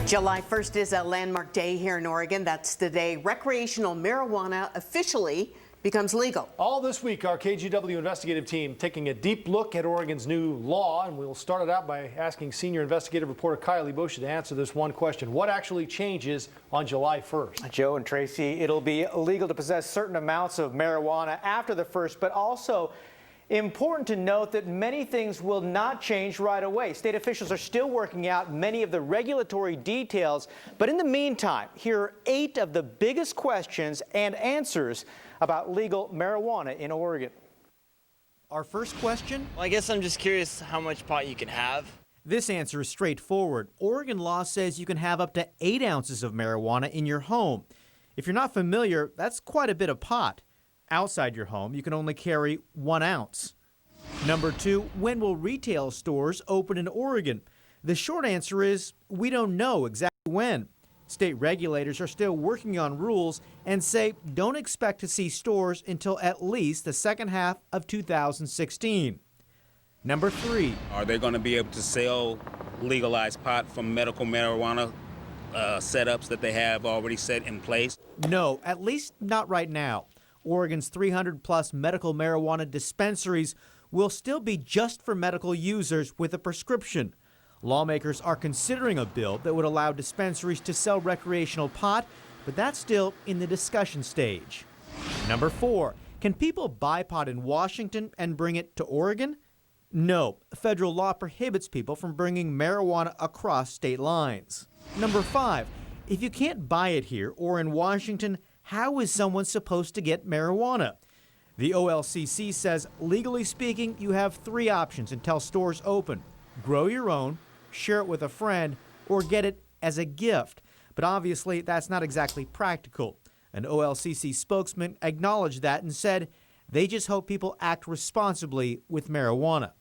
July 1st is a landmark day here in Oregon. That's the day recreational marijuana officially becomes legal. All this week, our KGW investigative team taking a deep look at Oregon's new law, and we'll start it out by asking senior investigative reporter Kylie Bush to answer this one question. What actually changes on July 1st? Joe and Tracy, it'll be illegal to possess certain amounts of marijuana after the 1st, but also important to note that many things will not change right away. State officials are still working out many of the regulatory details, but in the meantime, here are 8 of the biggest questions and answers about legal marijuana in Oregon. Our first question? Well, I guess I'm just curious how much pot you can have. This answer is straightforward. Oregon law says you can have up to 8 ounces of marijuana in your home. If you're not familiar, that's quite a bit of pot. Outside your home, you can only carry 1 ounce. Number 2, when will retail stores open in Oregon? The short answer is we don't know exactly when. State regulators are still working on rules and say don't expect to see stores until at least the second half of 2016. Number 3. Are they going to be able to sell legalized pot from medical marijuana setups that they have already set in place? No, at least not right now. Oregon's 300-plus medical marijuana dispensaries will still be just for medical users with a prescription. Lawmakers are considering a bill that would allow dispensaries to sell recreational pot, but that's still in the discussion stage. Number 4, can people buy pot in Washington and bring it to Oregon? No, federal law prohibits people from bringing marijuana across state lines. Number 5, if you can't buy it here or in Washington, how is someone supposed to get marijuana? The OLCC says, legally speaking, you have 3 options until stores open: grow your own, share it with a friend, or get it as a gift. But obviously, that's not exactly practical. An OLCC spokesman acknowledged that and said they just hope people act responsibly with marijuana.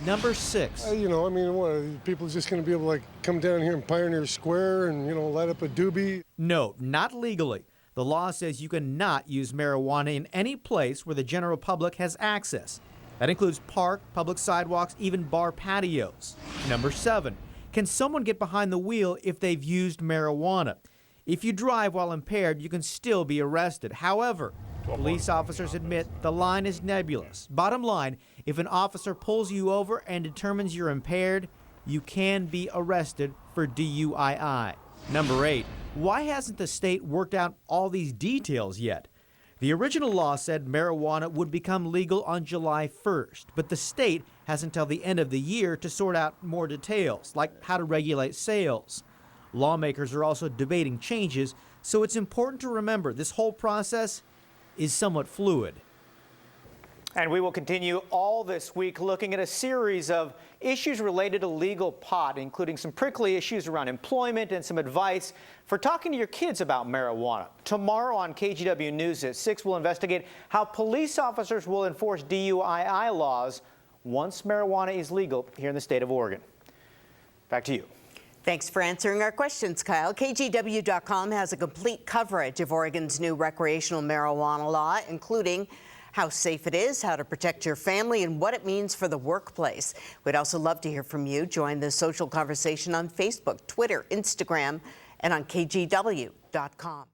Number 6. What, people just going to be able to come down here in Pioneer Square and, light up a doobie? No, not legally. The law says you cannot use marijuana in any place where the general public has access. That includes park, public sidewalks, even bar patios. Number 7, can someone get behind the wheel if they've used marijuana? If you drive while impaired, you can still be arrested. However, police officers admit the line is nebulous. Bottom line, if an officer pulls you over and determines you're impaired, you can be arrested for DUII. Number 8, why hasn't the state worked out all these details yet? The original law said marijuana would become legal on July 1st, but the state has until the end of the year to sort out more details, like how to regulate sales. Lawmakers are also debating changes, so it's important to remember this whole process is somewhat fluid. And we will continue all this week looking at a series of issues related to legal pot, including some prickly issues around employment and some advice for talking to your kids about marijuana. Tomorrow on KGW News at 6, we'll investigate how police officers will enforce DUII laws once marijuana is legal here in the state of Oregon. Back to you. Thanks for answering our questions, Kyle. KGW.com has a complete coverage of Oregon's new recreational marijuana law, including how safe it is, how to protect your family, and what it means for the workplace. We'd also love to hear from you. Join the social conversation on Facebook, Twitter, Instagram, and on KGW.com.